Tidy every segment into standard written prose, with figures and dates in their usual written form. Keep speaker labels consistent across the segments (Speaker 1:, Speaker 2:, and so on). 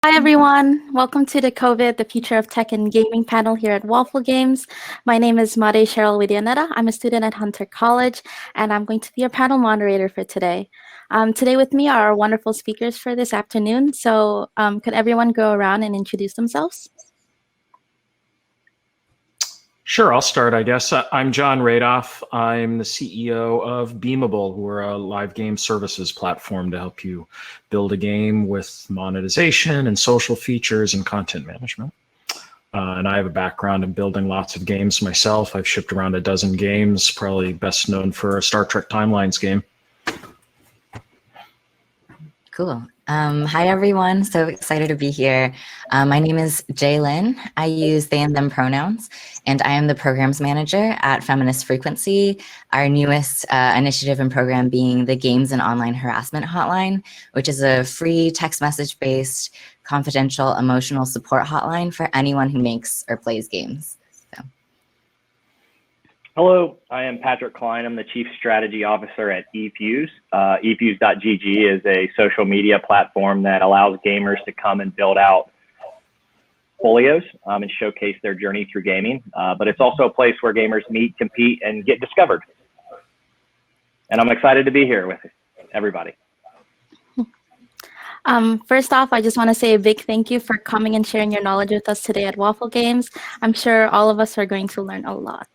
Speaker 1: Hi everyone, welcome to the COVID, the Future of Tech and Gaming panel here at Waffle Games. My name is Made Cheryl Widianeta. I'm a student at Hunter College, and I'm going to be your panel moderator for today. Today with me are our wonderful speakers for this afternoon. So could everyone go around and introduce themselves?
Speaker 2: Sure, I'll start, I guess. I'm John Radoff. I'm the CEO of Beamable, who are a live game services platform to help you build a game with monetization and social features and content management. And I have a background in building lots of games myself. I've shipped around a dozen games, probably best known for a Star Trek Timelines game.
Speaker 3: Cool. Hi, everyone. So excited to be here. My name is Jaylyn. I use they and them pronouns, and I am the programs manager at Feminist Frequency, our newest initiative and program being the Games and Online Harassment Hotline, which is a free text message-based, confidential, emotional support hotline for anyone who makes or plays games.
Speaker 4: Hello, I am Patrick Klein. I'm the Chief Strategy Officer at eFuse. eFuse.gg is a social media platform that allows gamers to come and build out folios and showcase their journey through gaming. But it's also a place where gamers meet, compete, and get discovered. And I'm excited to be here with everybody.
Speaker 1: First off, I just want to say a big thank you for coming and sharing your knowledge with us today at Waffle Games. I'm sure all of us are going to learn a lot.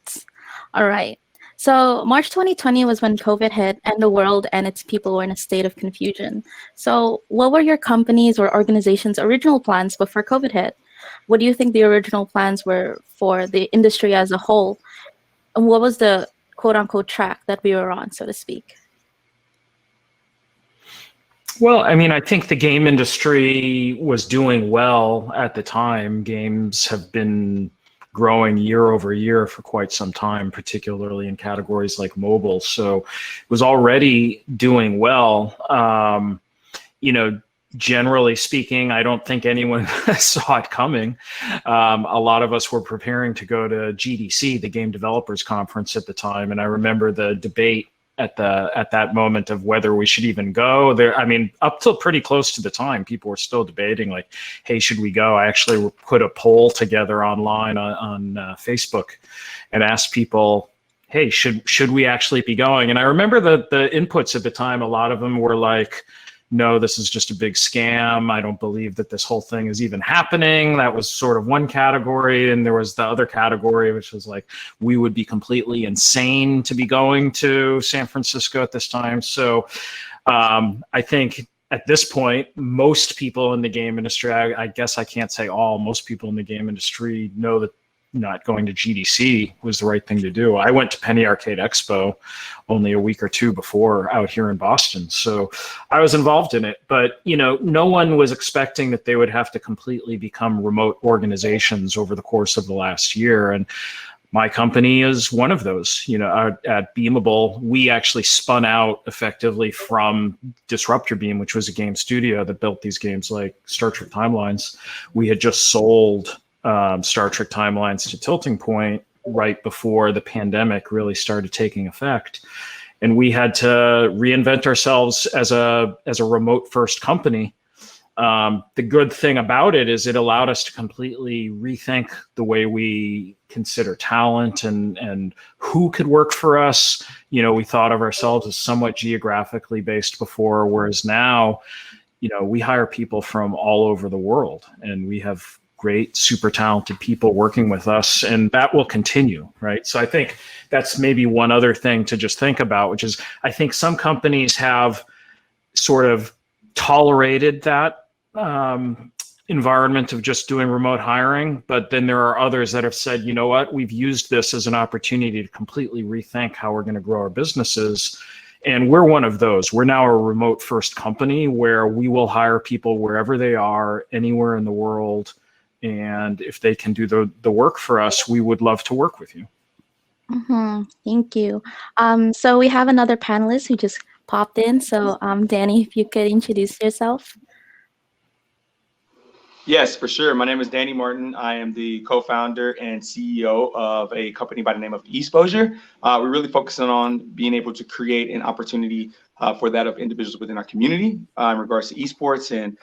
Speaker 1: All right. So March 2020 was when COVID hit and the world and its people were in a state of confusion. So what were your company's or organization's original plans before COVID hit? What do you think the original plans were for the industry as a whole? And what was the quote unquote track that we were on, so to speak?
Speaker 2: Well, I mean, I think the game industry was doing well at the time. Games have been growing year over year for quite some time, particularly in categories like mobile. So it was already doing well. Generally speaking, I don't think anyone saw it coming. A lot of us were preparing to go to GDC, the Game Developers Conference at the time. And I remember the debate at that moment of whether we should even go there. I mean, up till pretty close to the time, people were still debating like, hey, should we go? I actually put a poll together online on Facebook and asked people, hey, should we actually be going? And I remember the inputs at the time, a lot of them were like, no, this is just a big scam. I don't believe that this whole thing is even happening. That was sort of one category. And there was the other category, which was like, we would be completely insane to be going to San Francisco at this time. So I think at this point, most people in the game industry, I guess I can't say all, most people in the game industry know that not going to GDC was the right thing to do. I went to Penny Arcade Expo only a week or two before out here in Boston. So I was involved in it, but no one was expecting that they would have to completely become remote organizations over the course of the last year. And my company is one of those. At Beamable, we actually spun out effectively from Disruptor Beam, which was a game studio that built these games like Star Trek Timelines. We had just sold Star Trek Timelines to Tilting Point right before the pandemic really started taking effect. And we had to reinvent ourselves as a remote first company. The good thing about it is it allowed us to completely rethink the way we consider talent and who could work for us. We thought of ourselves as somewhat geographically based before, whereas now, we hire people from all over the world, and we have great, super talented people working with us, and that will continue, right? So I think that's maybe one other thing to just think about, which is I think some companies have sort of tolerated that environment of just doing remote hiring, but then there are others that have said, you know what, we've used this as an opportunity to completely rethink how we're going to grow our businesses. And we're one of those. We're now a remote first company where we will hire people wherever they are, anywhere in the world. And if they can do the work for us, we would love to work with you.
Speaker 1: Thank you. So we have another panelist who just popped in. So Danny, if you could introduce yourself.
Speaker 5: Yes, for sure. My name is Danny Martin. I am the co-founder and CEO of a company by the name of Exposure. We're really focusing on being able to create an opportunity for that of individuals within our community in regards to esports and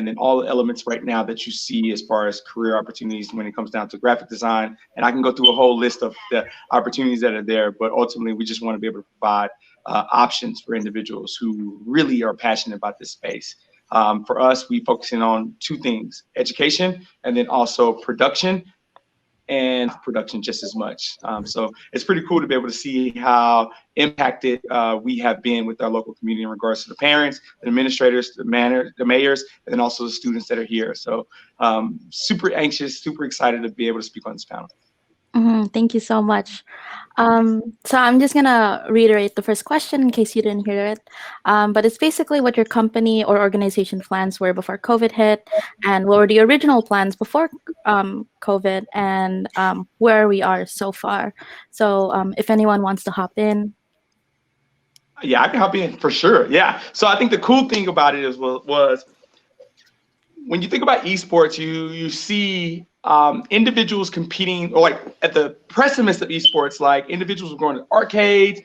Speaker 5: then all the elements right now that you see as far as career opportunities when it comes down to graphic design. And I can go through a whole list of the opportunities that are there, but ultimately we just want to be able to provide options for individuals who really are passionate about this space. For us, we focusing on two things: education and then also production and production just as much. So it's pretty cool to be able to see how impacted we have been with our local community in regards to the parents, the administrators, the mayors, and then also the students that are here. So super anxious, super excited to be able to speak on this panel.
Speaker 1: Thank you so much. So I'm just gonna reiterate the first question in case you didn't hear it. But it's basically what your company or organization plans were before COVID hit, and what were the original plans before COVID, and where we are so far. So if anyone wants to hop in.
Speaker 5: Yeah, I can hop in for sure. Yeah. So I think the cool thing about it was when you think about esports, you see individuals competing, or like at the precipice of esports, like individuals were going to arcades,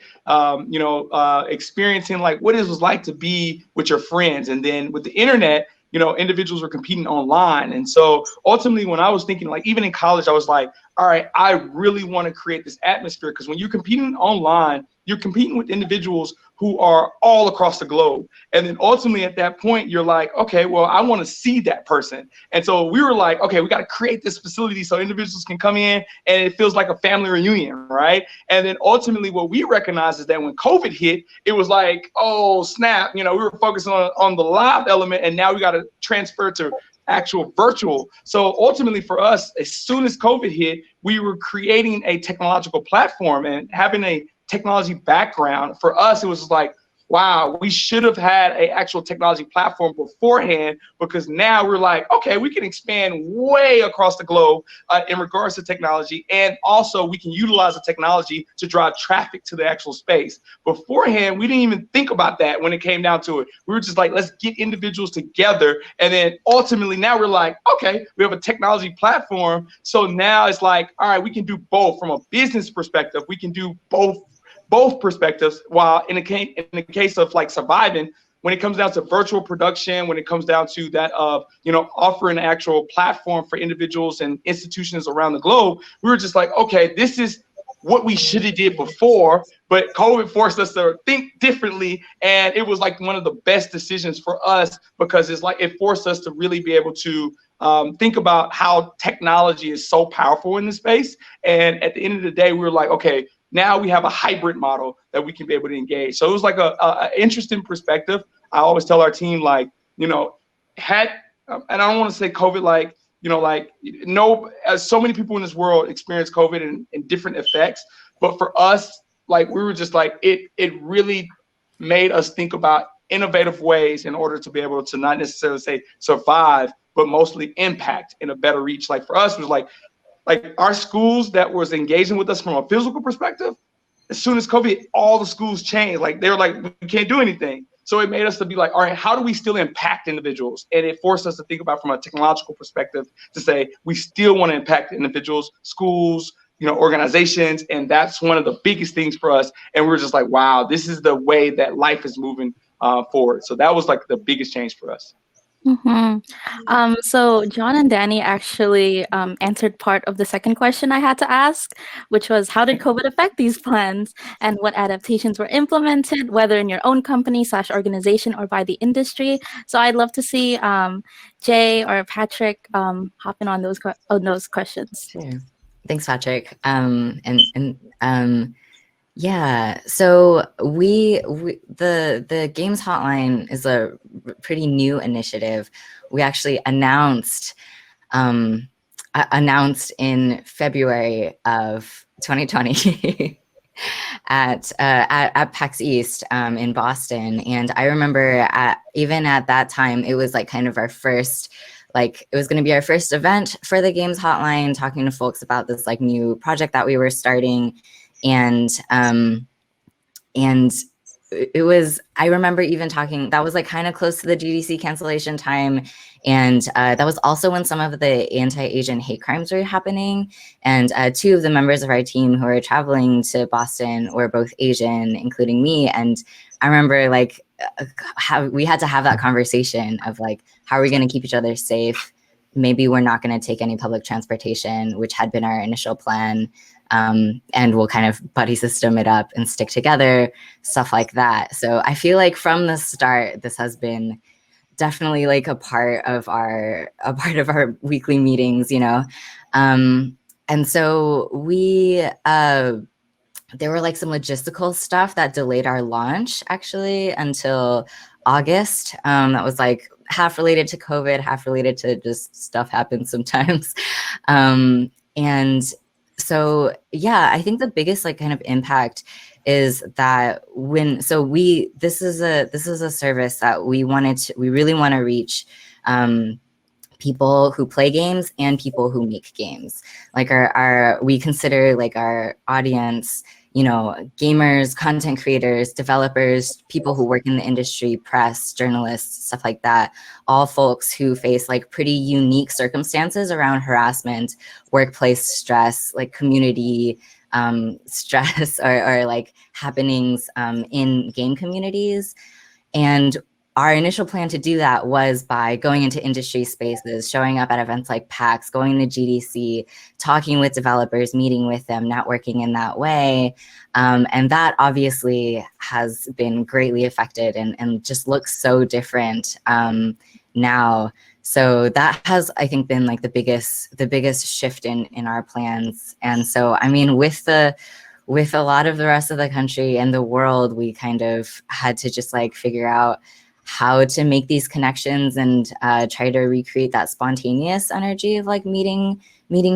Speaker 5: experiencing like what it was like to be with your friends. And then with the internet, individuals were competing online. And so ultimately, when I was thinking, like even in college, I was like, all right, I really want to create this atmosphere, because when you're competing online, you're competing with individuals who are all across the globe. And then ultimately at that point, you're like, okay, well, I want to see that person. And so we were like, okay, we got to create this facility so individuals can come in and it feels like a family reunion, right? And then ultimately what we recognized is that when COVID hit, it was like, oh, snap, we were focusing on the live element, and now we got to transfer to actual virtual. So ultimately for us, as soon as COVID hit, we were creating a technological platform, and having a technology background, for us, it was like, wow, we should have had an actual technology platform beforehand, because now we're like, okay, we can expand way across the globe in regards to technology, and also we can utilize the technology to drive traffic to the actual space. Beforehand, we didn't even think about that when it came down to it. We were just like, let's get individuals together, and then ultimately now we're like, okay, we have a technology platform, so now it's like, all right, we can do both. From a business perspective, we can do both perspectives, while in the case of like surviving, when it comes down to virtual production, when it comes down to that of offering an actual platform for individuals and institutions around the globe, we were just like, okay, this is what we should have did before, but COVID forced us to think differently, and it was like one of the best decisions for us, because it's like it forced us to really be able to think about how technology is so powerful in this space. And at the end of the day, we were like, okay, now we have a hybrid model that we can be able to engage. So it was like a interesting perspective. I always tell our team, like, and I don't want to say COVID, like, so many people in this world experience COVID and different effects. But for us, like, we were just like, it really made us think about innovative ways in order to be able to not necessarily say survive, but mostly impact in a better reach. Like for us, it was like our schools that was engaging with us from a physical perspective, as soon as COVID, all the schools changed. Like they were like, we can't do anything. So it made us to be like, all right, how do we still impact individuals? And it forced us to think about from a technological perspective to say, we still want to impact individuals, schools, organizations. And that's one of the biggest things for us. And we were just like, wow, this is the way that life is moving forward. So that was like the biggest change for us.
Speaker 1: So John and Danny actually answered part of the second question I had to ask, which was, how did COVID affect these plans, and what adaptations were implemented, whether in your own company / organization or by the industry? So I'd love to see Jay or Patrick hopping on those questions.
Speaker 3: Sure. Thanks, Patrick. Yeah, so the Games Hotline is a pretty new initiative. We actually announced in February of 2020 at PAX East in Boston, and I remember even at that time it was like kind of our first. Like it was going to be our first event for the Games Hotline, talking to folks about this like new project that we were starting. And it was, I remember even talking, that was like kind of close to the GDC cancellation time. And that was also when some of the anti-Asian hate crimes were happening. And two of the members of our team who were traveling to Boston were both Asian, including me. And I remember like how we had to have that conversation of like, how are we going to keep each other safe? Maybe we're not going to take any public transportation, which had been our initial plan. And we'll kind of buddy system it up and stick together, stuff like that. So I feel like from the start, this has been definitely like a part of our weekly meetings, you know. And so there were like some logistical stuff that delayed our launch actually until August. That was like half related to COVID, half related to just stuff happens sometimes. And so, yeah, I think the biggest like kind of impact is that this is a service that we really want to reach people who play games and people who make games. Like we consider like our audience, you know, gamers, content creators, developers, people who work in the industry, press, journalists, stuff like that, all folks who face like pretty unique circumstances around harassment, workplace stress, like community stress or like happenings in game communities. And our initial plan to do that was by going into industry spaces, showing up at events like PAX, going to GDC, talking with developers, meeting with them, networking in that way. And that obviously has been greatly affected and just looks so different now. So that has, I think, been like the biggest shift in our plans. And so, I mean, with a lot of the rest of the country and the world, we kind of had to just like figure out how to make these connections and try to recreate that spontaneous energy of like meeting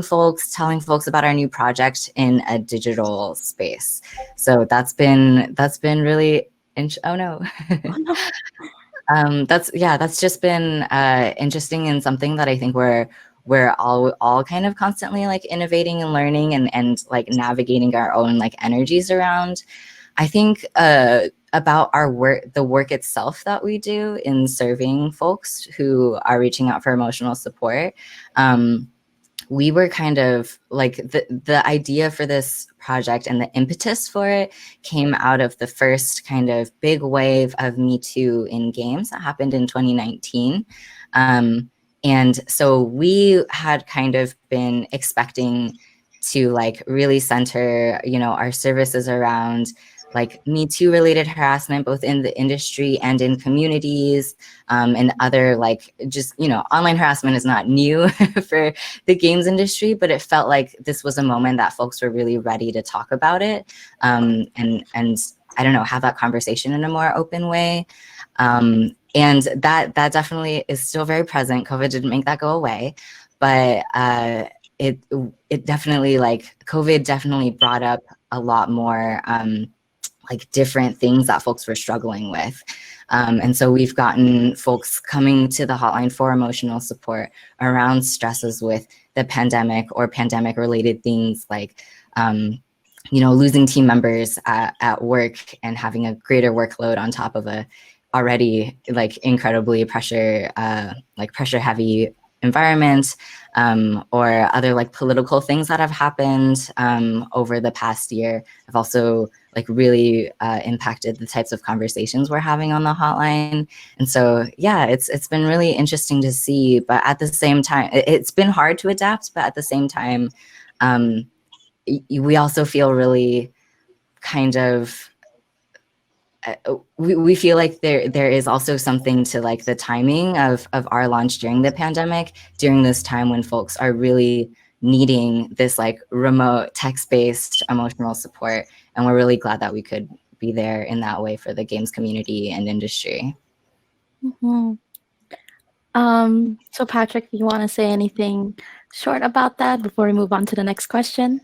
Speaker 3: folks, telling folks about our new project in a digital space. So that's been really oh no. That's just been interesting and something that I think we're all kind of constantly like innovating and learning and like navigating our own like energies around. I think about our work, the work itself that we do in serving folks who are reaching out for emotional support. We were kind of like the idea for this project and the impetus for it came out of the first kind of big wave of Me Too in games that happened in 2019. And so we had kind of been expecting to like really center, you know, our services around like Me Too related harassment, both in the industry and in communities, and other like just, you know, online harassment is not new for the games industry, but it felt like this was a moment that folks were really ready to talk about it. And I don't know, have that conversation in a more open way. And that definitely is still very present. COVID didn't make that go away, but it definitely like COVID definitely brought up a lot more like different things that folks were struggling with. And so we've gotten folks coming to the hotline for emotional support around stresses with the pandemic or pandemic related things like, you know, losing team members at work and having a greater workload on top of a already like incredibly pressure heavy environment, or other like political things that have happened over the past year have also like really impacted the types of conversations we're having on the hotline. And so, yeah, it's been really interesting to see, but at the same time, it's been hard to adapt, but at the same time, we also feel really kind of, we feel like there is also something to like the timing of our launch during the pandemic, during this time when folks are really needing this like remote text-based emotional support. And we're really glad that we could be there in that way for the games community and industry.
Speaker 1: Mm-hmm. So Patrick, do you want to say anything short about that before we move on to the next question?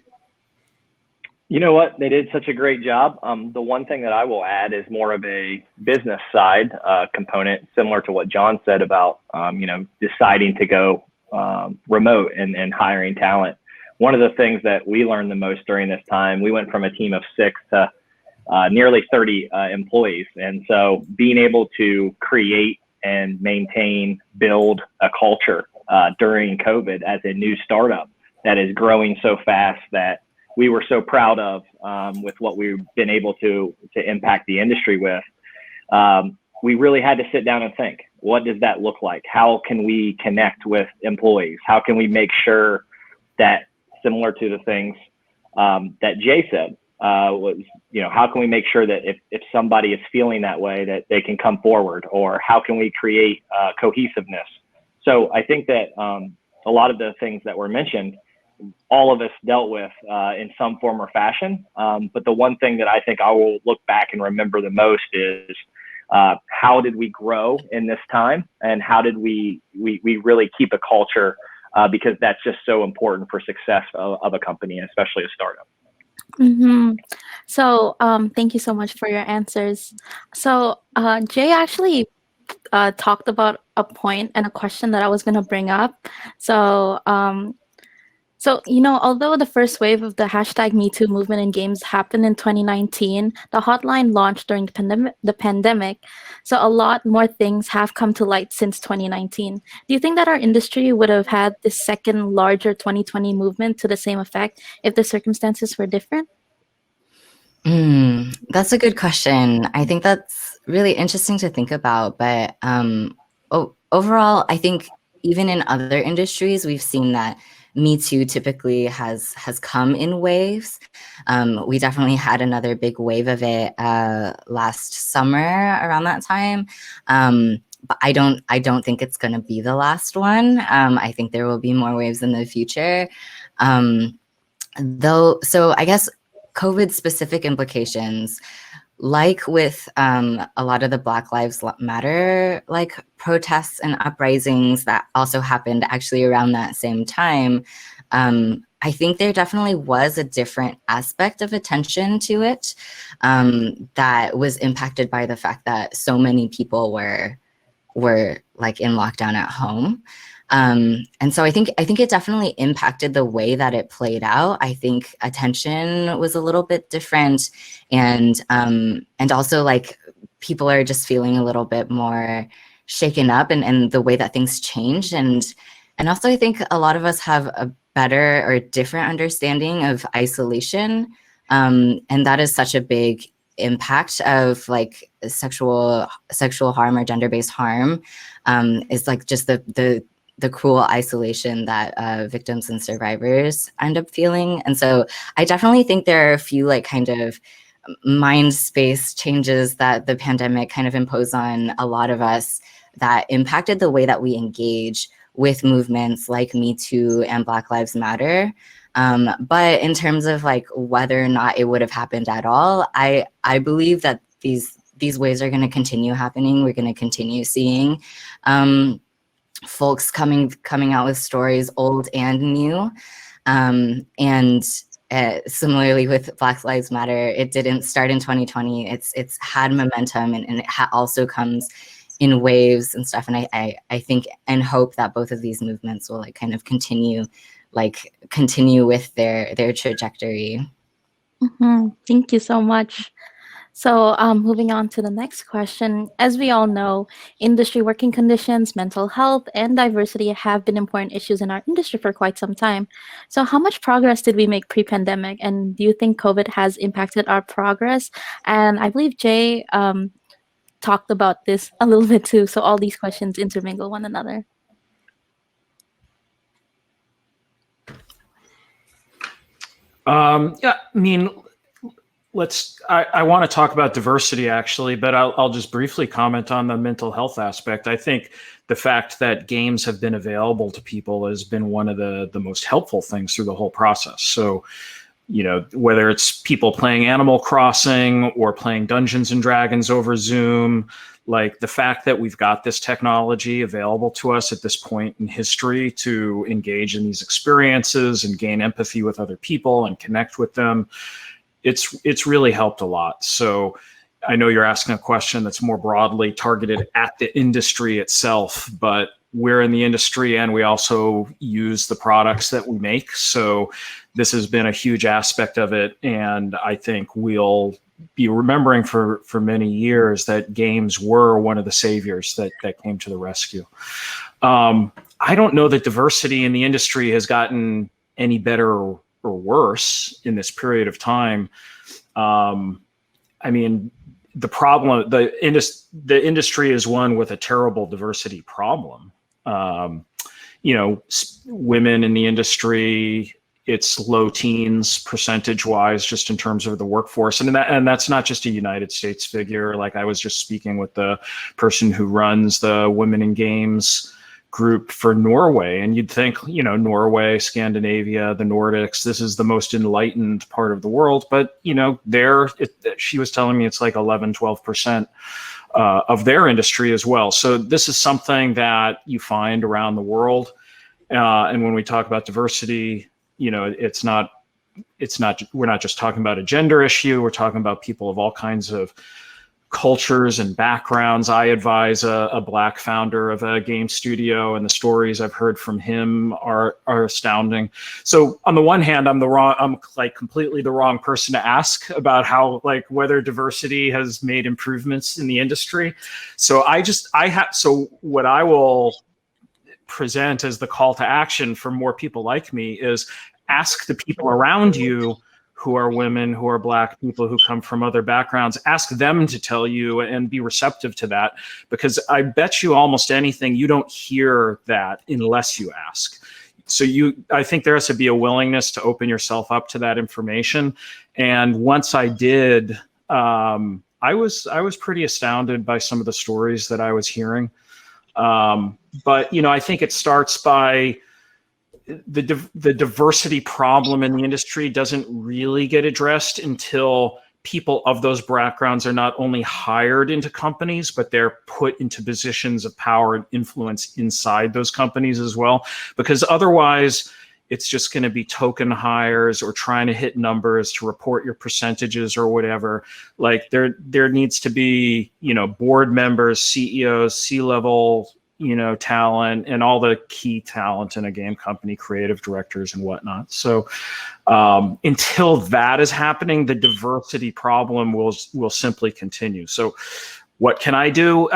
Speaker 4: You know what? They did such a great job. The one thing that I will add is more of a business side component, similar to what John said about, you know, deciding to go remote and hiring talent. One of the things that we learned the most during this time, we went from a team of 6 to nearly 30 employees. And so being able to create and maintain, build a culture during COVID as a new startup that is growing so fast, that we were so proud of with what we've been able to impact the industry with. We really had to sit down and think, what does that look like? How can we connect with employees? How can we make sure that, similar to the things that Jay said, was, how can we make sure that if somebody is feeling that way, that they can come forward, or how can we create cohesiveness? So I think that a lot of the things that were mentioned, all of us dealt with in some form or fashion. But the one thing that I think I will look back and remember the most is how did we grow in this time, and how did we really keep a culture, because that's just so important for success of a company, and especially a startup.
Speaker 1: Mm-hmm. So thank you so much for your answers. So Jay actually talked about a point and a question that I was going to bring up. So although the first wave of the hashtag #MeToo movement in games happened in 2019, the hotline launched during the pandemic. So a lot more things have come to light since 2019. Do you think that our industry would have had this second larger 2020 movement to the same effect if the circumstances were different?
Speaker 3: That's a good question. I think that's really interesting to think about. But overall, I think even in other industries, we've seen that Me Too typically has come in waves. We definitely had another big wave of it last summer around that time. But I don't think it's going to be the last one. I think there will be more waves in the future. So I guess COVID specific implications, like with a lot of the Black Lives Matter protests and uprisings that also happened actually around that same time, I think there definitely was a different aspect of attention to it that was impacted by the fact that so many people were in lockdown at home. And so I think it definitely impacted the way that it played out. I think attention was a little bit different, and also people are just feeling a little bit more shaken up, and the way that things changed, and also I think a lot of us have a better or different understanding of isolation, and that is such a big impact of sexual harm or gender-based harm, is just the cruel isolation that victims and survivors end up feeling. And so I definitely think there are a few kind of mind space changes that the pandemic kind of imposed on a lot of us that impacted the way that we engage with movements like Me Too and Black Lives Matter. But in terms of whether or not it would have happened at all, I believe that these waves are going to continue happening. We're going to continue seeing folks coming out with stories, old and new. And similarly with Black Lives Matter, it didn't start in 2020. It's had momentum, and it also comes in waves and stuff. And I think and hope that both of these movements will kind of continue with their trajectory.
Speaker 1: Mm-hmm. Thank you so much. So moving on to the next question. As we all know, industry working conditions, mental health, and diversity have been important issues in our industry for quite some time. So how much progress did we make pre-pandemic? And do you think COVID has impacted our progress? And I believe Jay talked about this a little bit too. So all these questions intermingle one another.
Speaker 2: Yeah, I mean, I want to talk about diversity actually, but I'll just briefly comment on the mental health aspect. I think the fact that games have been available to people has been one of the most helpful things through the whole process. So, whether it's people playing Animal Crossing or playing Dungeons and Dragons over Zoom, the fact that we've got this technology available to us at this point in history to engage in these experiences and gain empathy with other people and connect with them, it's really helped a lot. So I know you're asking a question that's more broadly targeted at the industry itself, but we're in the industry and we also use the products that we make. So this has been a huge aspect of it. And I think we'll be remembering for many years that games were one of the saviors that came to the rescue. I don't know that diversity in the industry has gotten any better or worse in this period of time. I mean, the problem, the industry is one with a terrible diversity problem. You know, women in the industry, it's low teens percentage-wise, just in terms of the workforce, and that's not just a United States figure. Like, I was just speaking with the person who runs the Women in Games group for Norway, and you'd think, you know, Norway, Scandinavia, the Nordics, this is the most enlightened part of the world, but you know, she was telling me it's like 11-12% of their industry as well. So this is something that you find around the world, and when we talk about diversity, you know, we're not just talking about a gender issue, we're talking about people of all kinds of cultures and backgrounds. I advise a Black founder of a game studio, and the stories I've heard from him are astounding. So on the one hand, I'm like completely the wrong person to ask about how, like, whether diversity has made improvements in the industry. So so what I will present as the call to action for more people like me is ask the people around you who are women, who are Black people, who come from other backgrounds, ask them to tell you and be receptive to that, because I bet you almost anything you don't hear that unless you ask. So I think there has to be a willingness to open yourself up to that information. And once I did, I was pretty astounded by some of the stories that I was hearing. But, you know, I think it starts by the diversity problem in the industry doesn't really get addressed until people of those backgrounds are not only hired into companies, but they're put into positions of power and influence inside those companies as well. Because otherwise, it's just going to be token hires or trying to hit numbers to report your percentages or whatever. Like there needs to be, you know, board members, CEOs, C-level, you know, talent, and all the key talent in a game company, creative directors and whatnot. So until that is happening, the diversity problem will simply continue. So what can I do?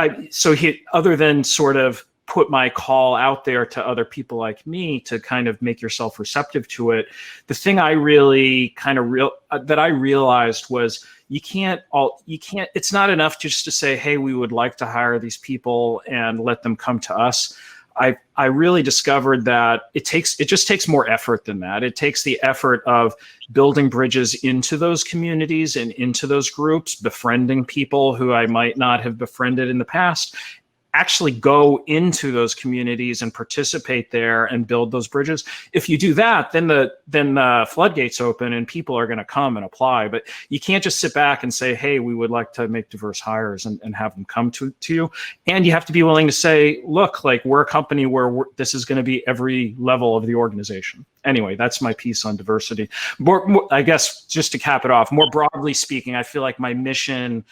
Speaker 2: Other than sort of put my call out there to other people like me to kind of make yourself receptive to it, the thing I really kind of that I realized was you can't, it's not enough just to say, hey, we would like to hire these people and let them come to us. I really discovered that it just takes more effort than that. It takes the effort of building bridges into those communities and into those groups, befriending people who I might not have befriended in the past, actually go into those communities and participate there and build those bridges. If you do that, then the floodgates open and people are going to come and apply. But you can't just sit back and say, hey, we would like to make diverse hires and have them come to you. And you have to be willing to say, look, like, we're a company where this is going to be every level of the organization. Anyway, that's my piece on diversity. More, I guess, just to cap it off, more broadly speaking, I feel like my mission,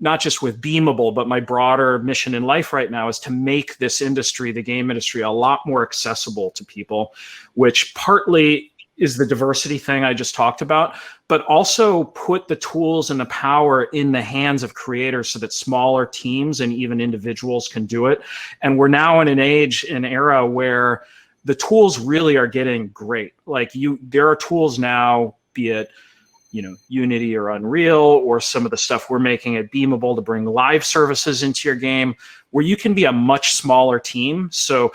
Speaker 2: not just with Beamable, but my broader mission in life right now, is to make this industry, the game industry, a lot more accessible to people, which partly is the diversity thing I just talked about, but also put the tools and the power in the hands of creators so that smaller teams and even individuals can do it. And we're now in an era where the tools really are getting great. Like, there are tools now, be it, you know, Unity or Unreal, or some of the stuff we're making at Beamable to bring live services into your game, where you can be a much smaller team. So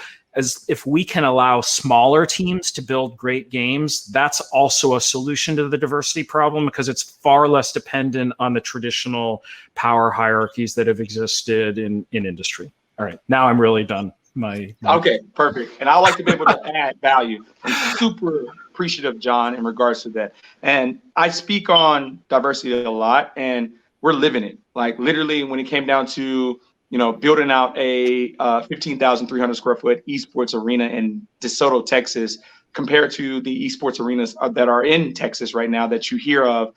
Speaker 2: if we can allow smaller teams to build great games, that's also a solution to the diversity problem, because it's far less dependent on the traditional power hierarchies that have existed in industry. All right, now I'm really done. Okay,
Speaker 5: perfect. And I like to be able to add value. I'm super appreciative, John, in regards to that. And I speak on diversity a lot, and we're living it. Like, literally, when it came down to, you know, building out a 15,300 square foot esports arena in DeSoto, Texas, compared to the esports arenas that are in Texas right now that you hear of,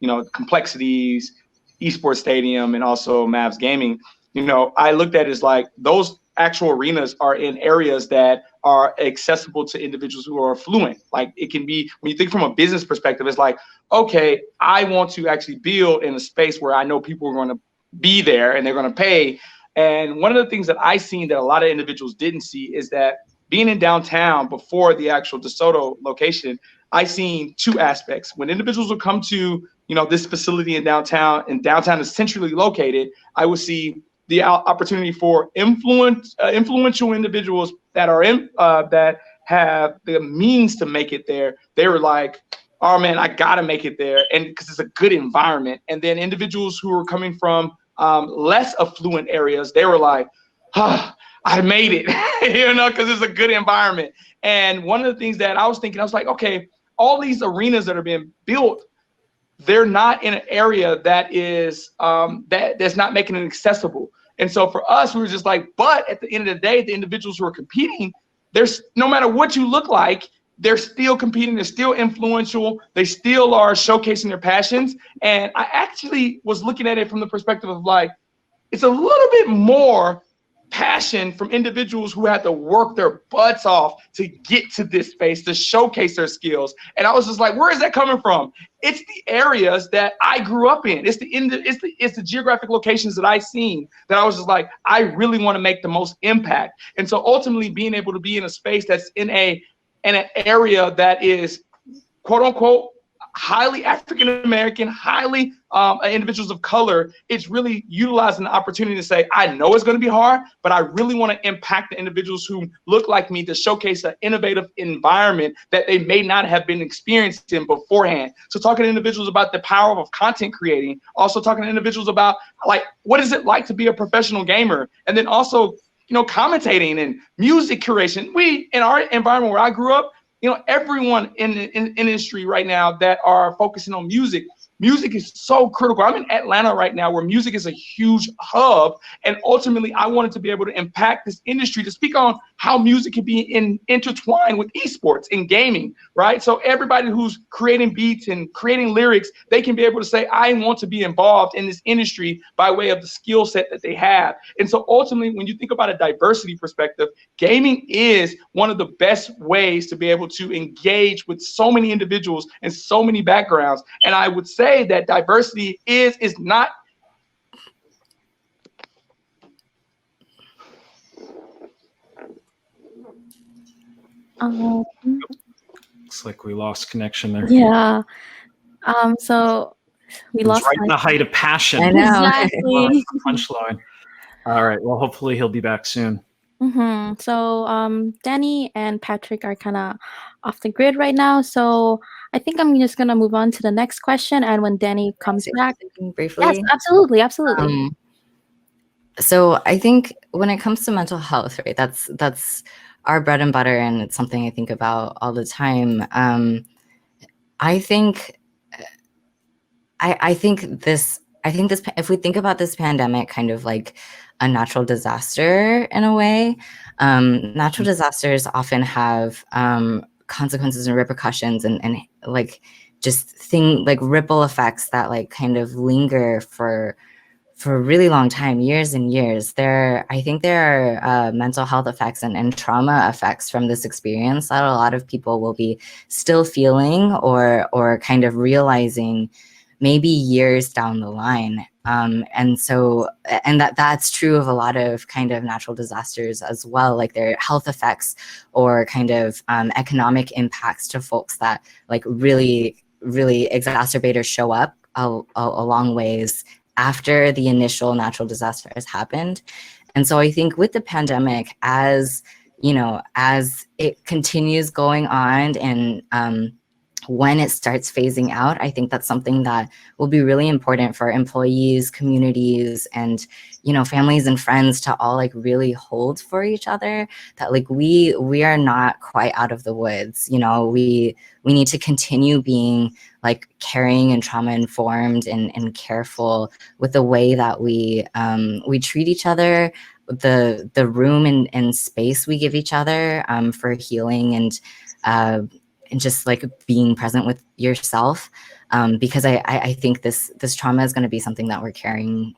Speaker 5: you know, complexities, esports stadium, and also Mavs Gaming. You know, I looked at it as like, those actual arenas are in areas that are accessible to individuals who are affluent. Like it can be, when you think from a business perspective, it's like, okay, I want to actually build in a space where I know people are going to be there and they're going to pay. And one of the things that I seen that a lot of individuals didn't see is that being in downtown before the actual DeSoto location, I seen two aspects. When individuals would come to, this facility in downtown, and downtown is centrally located, I would see the opportunity for influential individuals that are that have the means to make it there. They were like, oh man, I gotta make it there, and because it's a good environment. And then individuals who were coming from less affluent areas, they were like, I made it, because it's a good environment. And one of the things that I was thinking, I was like, okay, all these arenas that are being built, they're not in an area that is that's not making it accessible. And so for us, we were just like, but at the end of the day, the individuals who are competing, there's no matter what you look like, they're still competing, they're still influential, they still are showcasing their passions. And I actually was looking at it from the perspective of like, it's a little bit more passion from individuals who had to work their butts off to get to this space, to showcase their skills. And I was just like, where is that coming from? It's the areas that I grew up in. It's the geographic locations that I've seen that I was just like, I really want to make the most impact. And so ultimately being able to be in a space that's in an area that is quote unquote highly African American, highly individuals of color, it's really utilizing the opportunity to say, I know it's going to be hard, but I really want to impact the individuals who look like me to showcase an innovative environment that they may not have been experienced in beforehand. So talking to individuals about the power of content creating, also talking to individuals about like, what is it like to be a professional gamer? And then also, commentating and music curation. We, in our environment where I grew up, everyone in the industry right now that are focusing on music is so critical. I'm in Atlanta right now where music is a huge hub. And ultimately, I wanted to be able to impact this industry to speak on how music can be intertwined with esports and gaming, right? So everybody who's creating beats and creating lyrics, they can be able to say, I want to be involved in this industry by way of the skill set that they have. And so ultimately, when you think about a diversity perspective, gaming is one of the best ways to be able to engage with so many individuals and so many backgrounds. And I would say that diversity is not
Speaker 2: Looks like we lost connection there.
Speaker 1: Yeah. So we
Speaker 2: It was
Speaker 1: lost
Speaker 2: right in the height of passion.
Speaker 3: I know.
Speaker 1: Exactly.
Speaker 2: Punchline. All right. Well, hopefully he'll be back soon.
Speaker 1: So Danny and Patrick are kind of off the grid right now. So I think I'm just gonna move on to the next question. And when Danny comes back,
Speaker 3: Briefly.
Speaker 1: yes, absolutely.
Speaker 3: So I think when it comes to mental health, right, that's our bread and butter, and it's something I think about all the time. I think this, if we think about this pandemic kind of like a natural disaster in a way, natural disasters often have consequences and repercussions and like just like ripple effects that like kind of linger for a really long time, years and years. I think there are mental health effects and trauma effects from this experience that a lot of people will be still feeling or kind of realizing maybe years down the line. And that's true of a lot of kind of natural disasters as well, like their health effects or kind of economic impacts to folks that like really, really exacerbate or show up a long ways after the initial natural disaster has happened. And so I think with the pandemic, as it continues going on and when it starts phasing out, I think that's something that will be really important for employees, communities, and families and friends to all like really hold for each other. That like we are not quite out of the woods. We need to continue being like caring and trauma informed and careful with the way that we treat each other, the room and space we give each other for healing and just like being present with yourself. because I think this trauma is going to be something that we're carrying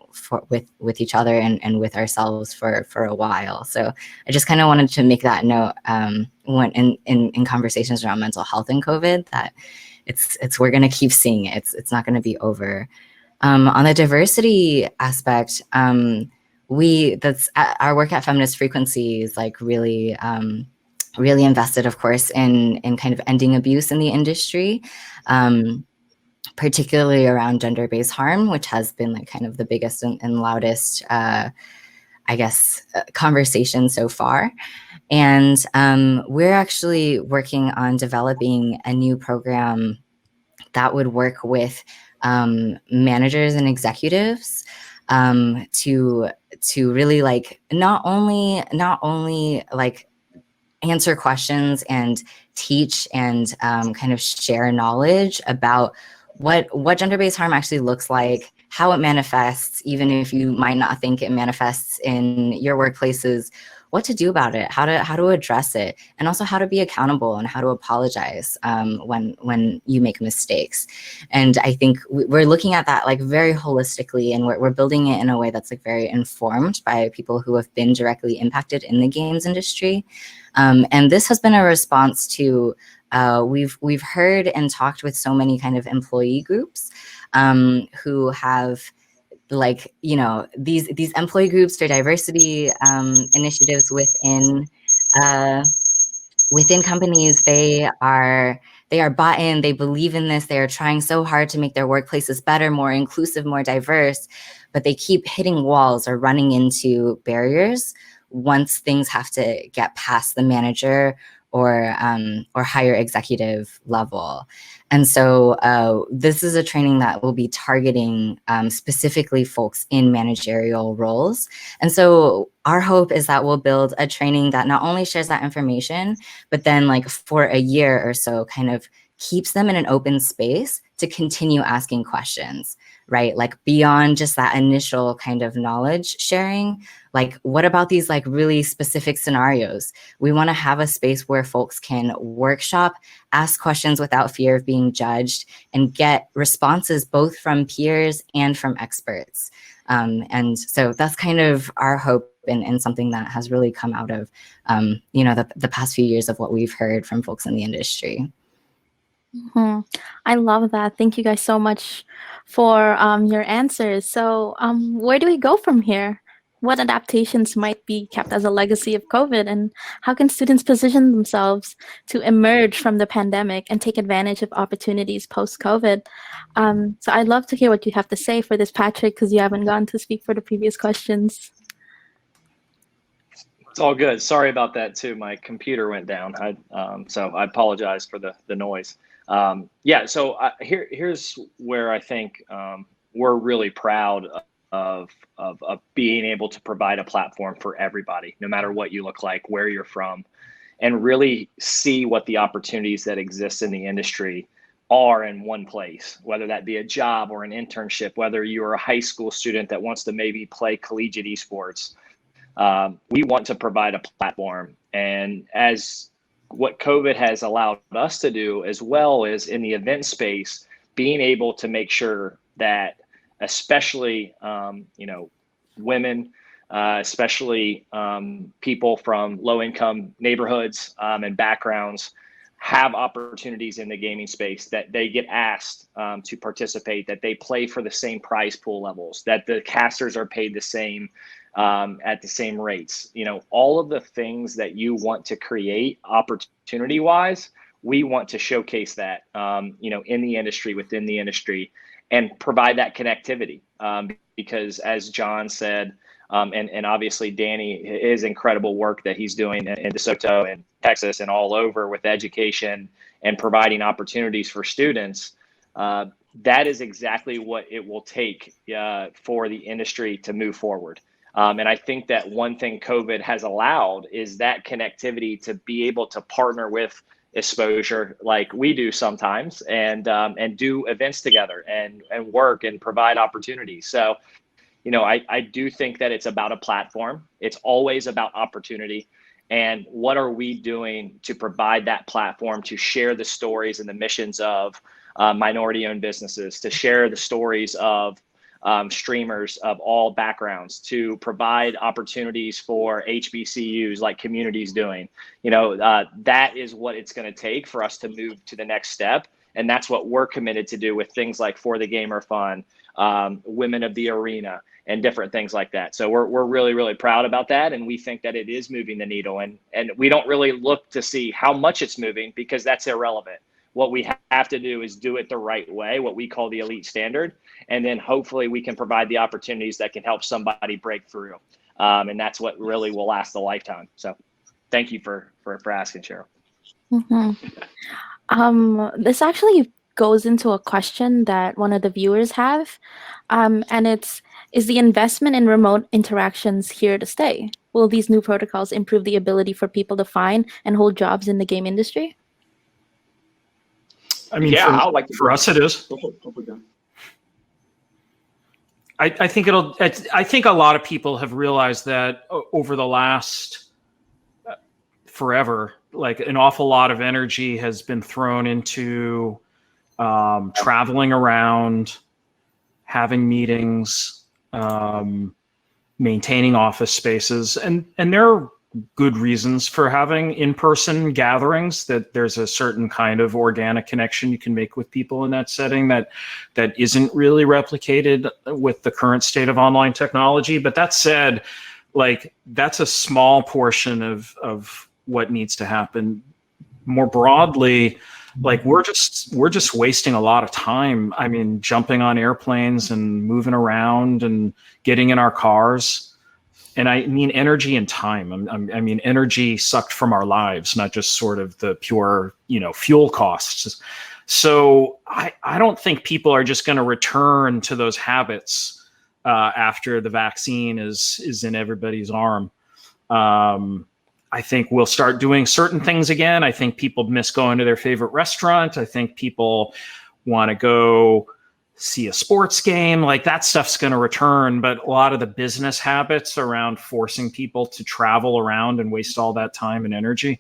Speaker 3: with each other and with ourselves for a while. So I just kind of wanted to make that note when in conversations around mental health and COVID, that we're going to keep seeing it. It's not going to be over. On the diversity aspect, our work at Feminist Frequency is like really invested, of course, in kind of ending abuse in the industry, particularly around gender-based harm, which has been like kind of the biggest and loudest, conversation so far. And we're actually working on developing a new program that would work with managers and executives to really like not only like answer questions and teach and kind of share knowledge about what gender-based harm actually looks like, how it manifests, even if you might not think it manifests in your workplaces, what to do about it, how to address it, and also how to be accountable and how to apologize when you make mistakes. And I think we're looking at that like very holistically, and we're building it in a way that's like very informed by people who have been directly impacted in the games industry. And this has been a response to we've heard and talked with so many kind of employee groups who have, like, you know, these employee groups or diversity initiatives within companies. They are bought in, they believe in this, they are trying so hard to make their workplaces better, more inclusive, more diverse, but they keep hitting walls or running into barriers once things have to get past the manager or higher executive level. And so this is a training that will be targeting specifically folks in managerial roles. And so our hope is that we'll build a training that not only shares that information, but then like for a year or so kind of keeps them in an open space to continue asking questions, right? Like beyond just that initial kind of knowledge sharing, like what about these like really specific scenarios? We want to have a space where folks can workshop, ask questions without fear of being judged, and get responses both from peers and from experts. And so that's kind of our hope, and something that has really come out of, you know, the past few years of what we've heard from folks in the industry.
Speaker 1: I love that. Thank you guys so much for your answers. So where do we go from here? What adaptations might be kept as a legacy of COVID, and how can students position themselves to emerge from the pandemic and take advantage of opportunities post-COVID? So I'd love to hear what you have to say for this, Patrick, because you haven't gotten to speak for the previous questions.
Speaker 4: It's all good. Sorry about that too. My computer went down. So I apologize for the noise. Yeah. So here's where I think we're really proud of being able to provide a platform for everybody, no matter what you look like, where you're from, and really see what the opportunities that exist in the industry are in one place, whether that be a job or an internship, whether you're a high school student that wants to maybe play collegiate esports. We want to provide a platform, and as what COVID has allowed us to do, as well as in the event space, being able to make sure that especially, you know, women, especially people from low income neighborhoods and backgrounds have opportunities in the gaming space, that they get asked to participate, that they play for the same prize pool levels, that the casters are paid the same at the same rates. You know, all of the things that you want to create opportunity wise, we want to showcase that, you know, in the industry, within the industry, and provide that connectivity. Because as John said, and obviously Danny, his incredible work that he's doing in DeSoto and Texas and all over with education and providing opportunities for students, that is exactly what it will take for the industry to move forward. And I think that one thing COVID has allowed is that connectivity to be able to partner with exposure like we do sometimes, and do events together and work and provide opportunities. So, you know, I do think that it's about a platform. It's always about opportunity. And what are we doing to provide that platform to share the stories and the missions of minority-owned businesses, to share the stories of streamers of all backgrounds, to provide opportunities for HBCUs like Community's doing. That is what it's going to take for us to move to the next step. And that's what we're committed to do with things like For the Gamer Fund, Women of the Arena, and different things like that. So we're really, really proud about that. And we think that it is moving the needle. And we don't really look to see how much it's moving, because that's irrelevant. What we have to do is do it the right way, what we call the elite standard. And then hopefully we can provide the opportunities that can help somebody break through. And that's what really will last a lifetime. So thank you for asking, Cheryl.
Speaker 1: This actually goes into a question that one of the viewers have. And is the investment in remote interactions here to stay? Will these new protocols improve the ability for people to find and hold jobs in the game industry?
Speaker 2: I mean,
Speaker 5: Yeah,
Speaker 2: for us, it is. I think I think a lot of people have realized that over the last forever, like an awful lot of energy has been thrown into traveling around, having meetings, maintaining office spaces, and there are good reasons for having in-person gatherings, that there's a certain kind of organic connection you can make with people in that setting that isn't really replicated with the current state of online technology. But that said, like, that's a small portion of what needs to happen. More broadly, like, we're just wasting a lot of time. I mean, jumping on airplanes and moving around and getting in our cars. And I mean energy and time. I mean energy sucked from our lives, not just sort of the pure, fuel costs. So I don't think people are just going to return to those habits after the vaccine is in everybody's arm. I think we'll start doing certain things again. I think people miss going to their favorite restaurant. I think people want to go see a sports game. Like, that stuff's going to return. But a lot of the business habits around forcing people to travel around and waste all that time and energy,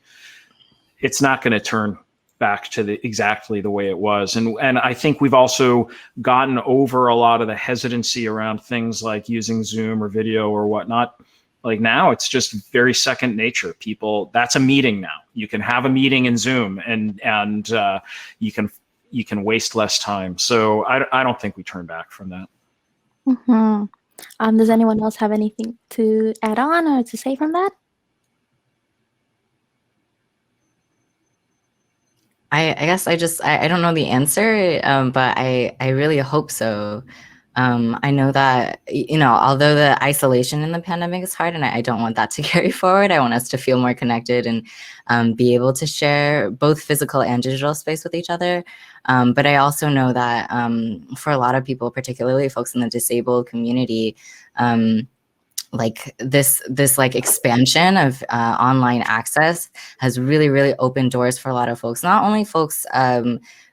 Speaker 2: it's not going to turn back to exactly the way it was. And I think we've also gotten over a lot of the hesitancy around things like using Zoom or video or whatnot. Like, now it's just very second nature. People, that's a meeting now. You can have a meeting in Zoom and you can waste less time. So I don't think we turn back from that.
Speaker 1: Does anyone else have anything to add on or to say from that?
Speaker 3: I guess I don't know the answer, but I really hope so. I know that, although the isolation in the pandemic is hard, and I don't want that to carry forward, I want us to feel more connected and be able to share both physical and digital space with each other. But I also know that for a lot of people, particularly folks in the disabled community, like this like expansion of online access has really, really opened doors for a lot of folks, not only folks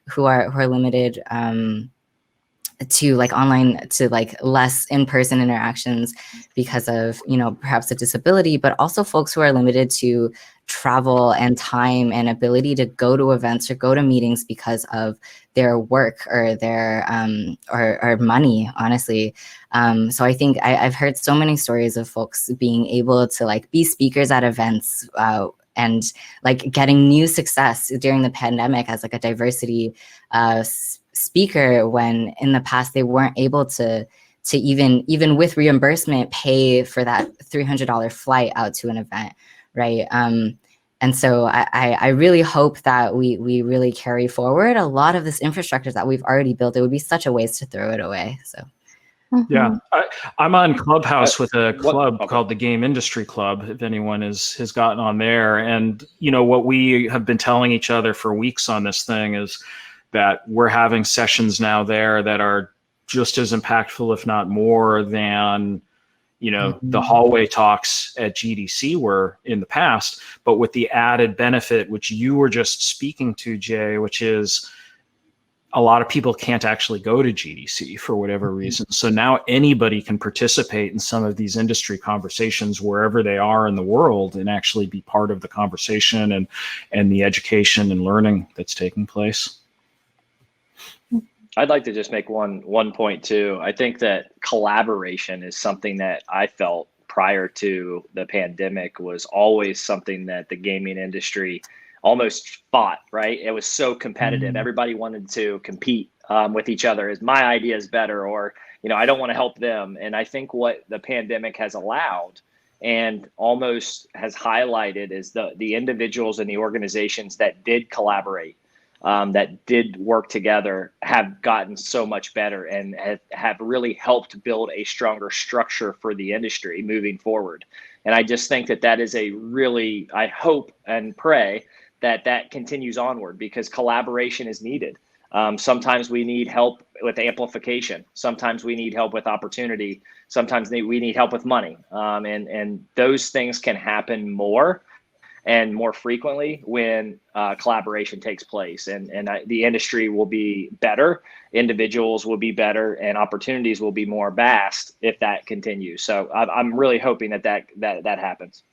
Speaker 3: who are limited to like online, to like less in-person interactions because of, perhaps a disability, but also folks who are limited to travel and time and ability to go to events or go to meetings because of their work or their or money, honestly. So I think I've heard so many stories of folks being able to like be speakers at events and like getting new success during the pandemic as like a diversity speaker, when in the past they weren't able to even with reimbursement pay for that $300 flight out to an event, right? And so I really hope that we really carry forward a lot of this infrastructure that we've already built. It would be such a waste to throw it away. So
Speaker 2: yeah, I'm on Clubhouse with a club called the Game Industry Club, if anyone has gotten on there. And what we have been telling each other for weeks on this thing is that we're having sessions now there that are just as impactful, if not more, than the hallway talks at GDC were in the past, but with the added benefit, which you were just speaking to, Jay, which is a lot of people can't actually go to GDC for whatever reason. So now anybody can participate in some of these industry conversations wherever they are in the world and actually be part of the conversation and the education and learning that's taking place.
Speaker 4: I'd like to just make one point too. I think that collaboration is something that I felt prior to the pandemic was always something that the gaming industry almost fought, right? It was so competitive. Everybody wanted to compete with each other. Is my idea is better, or I don't want to help them. And I think what the pandemic has allowed and almost has highlighted is the individuals and the organizations that did collaborate, that did work together, have gotten so much better and have really helped build a stronger structure for the industry moving forward. And I just think that is a really, I hope and pray that continues onward, because collaboration is needed. Sometimes we need help with amplification. Sometimes we need help with opportunity. Sometimes we need help with money. And those things can happen more and more frequently when collaboration takes place. And the industry will be better, individuals will be better, and opportunities will be more vast if that continues. So I'm really hoping that happens.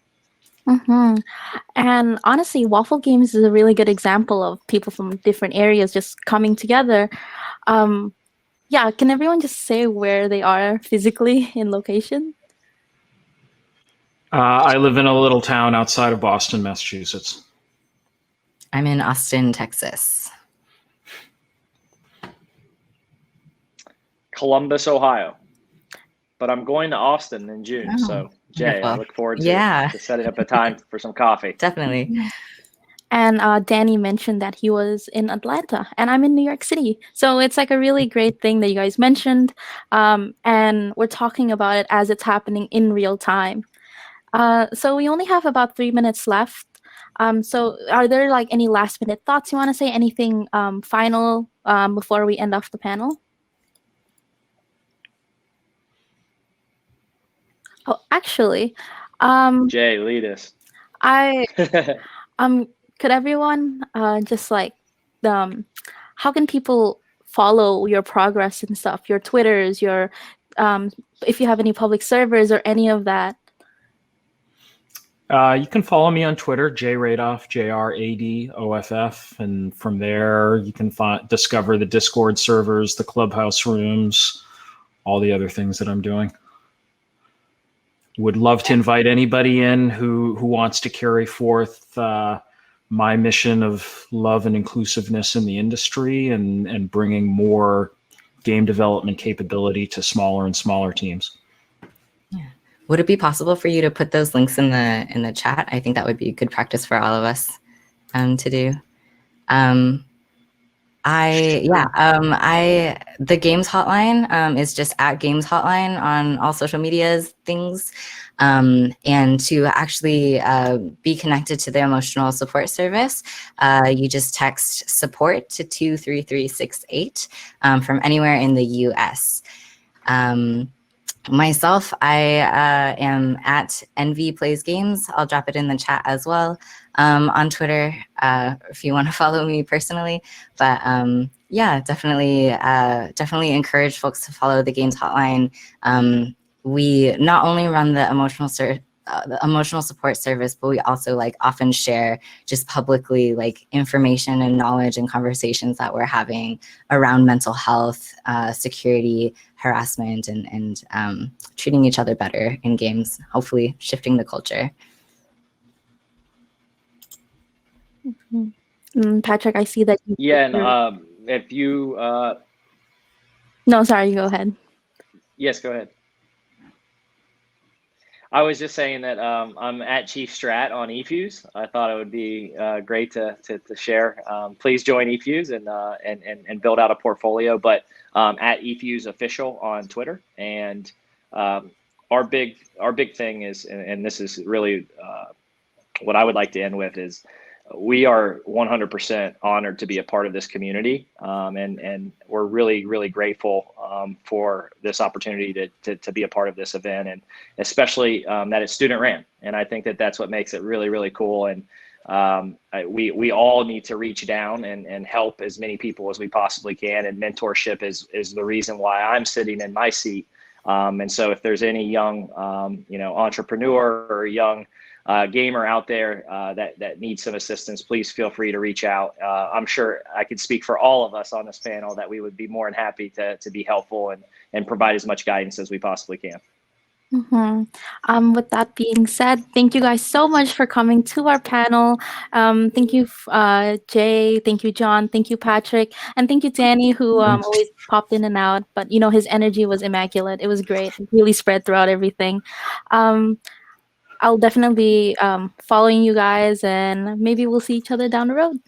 Speaker 1: And honestly, Waffle Games is a really good example of people from different areas just coming together. Yeah, can everyone just say where they are physically in location?
Speaker 2: I live in a little town outside of Boston, Massachusetts.
Speaker 3: I'm in Austin, Texas.
Speaker 4: Columbus, Ohio. But I'm going to Austin in June. So Jay,
Speaker 3: wonderful.
Speaker 4: I look forward to setting up a time for some coffee.
Speaker 3: Definitely.
Speaker 1: And Danny mentioned that he was in Atlanta, and I'm in New York City. So it's like a really great thing that you guys mentioned. And we're talking about it as it's happening in real time. So we only have about 3 minutes left. So are there like any last minute thoughts you want to say? Anything final before we end off the panel? Oh, actually,
Speaker 4: Jay, lead us.
Speaker 1: Could everyone just like how can people follow your progress and stuff? Your Twitters, your if you have any public servers or any of that.
Speaker 2: You can follow me on Twitter, JRadoff, JRADOFF, and from there you can discover the Discord servers, the Clubhouse rooms, all the other things that I'm doing. Would love to invite anybody in who wants to carry forth my mission of love and inclusiveness in the industry and bringing more game development capability to smaller and smaller teams.
Speaker 3: Yeah. Would it be possible for you to put those links in the chat? I think that would be good practice for all of us to do. The Games Hotline is just at Games Hotline on all social medias things. And to actually be connected to the emotional support service, you just text support to 23368 from anywhere in the US. Myself, I am at NV Plays Games. I'll drop it in the chat as well on Twitter if you want to follow me personally. But yeah, definitely encourage folks to follow the Games Hotline. We not only run the emotional support service, but we also like often share just publicly like information and knowledge and conversations that we're having around mental health, security, harassment, and treating each other better in games, hopefully shifting the culture.
Speaker 1: Patrick, I see that.
Speaker 4: And if you...
Speaker 1: No, sorry, go ahead.
Speaker 4: Yes, go ahead. I was just saying that I'm at Chief Strat on eFuse. I thought it would be great to share. Please join eFuse and build out a portfolio. But at eFuse official on Twitter. And our big thing is, and this is really what I would like to end with, is we are 100% honored to be a part of this community, and we're really, really grateful for this opportunity to be a part of this event, and especially that it's student ran. And I think that's what makes it really, really cool. And we all need to reach down and help as many people as we possibly can. And mentorship is the reason why I'm sitting in my seat. And so if there's any young, entrepreneur or young gamer out there that needs some assistance, please feel free to reach out. I'm sure I can speak for all of us on this panel that we would be more than happy to be helpful and provide as much guidance as we possibly can.
Speaker 1: With that being said, thank you guys so much for coming to our panel. Thank you, Jay. Thank you, John. Thank you, Patrick. And thank you, Danny, who always popped in and out. But, his energy was immaculate. It was great. It really spread throughout everything. I'll definitely be following you guys, and maybe we'll see each other down the road.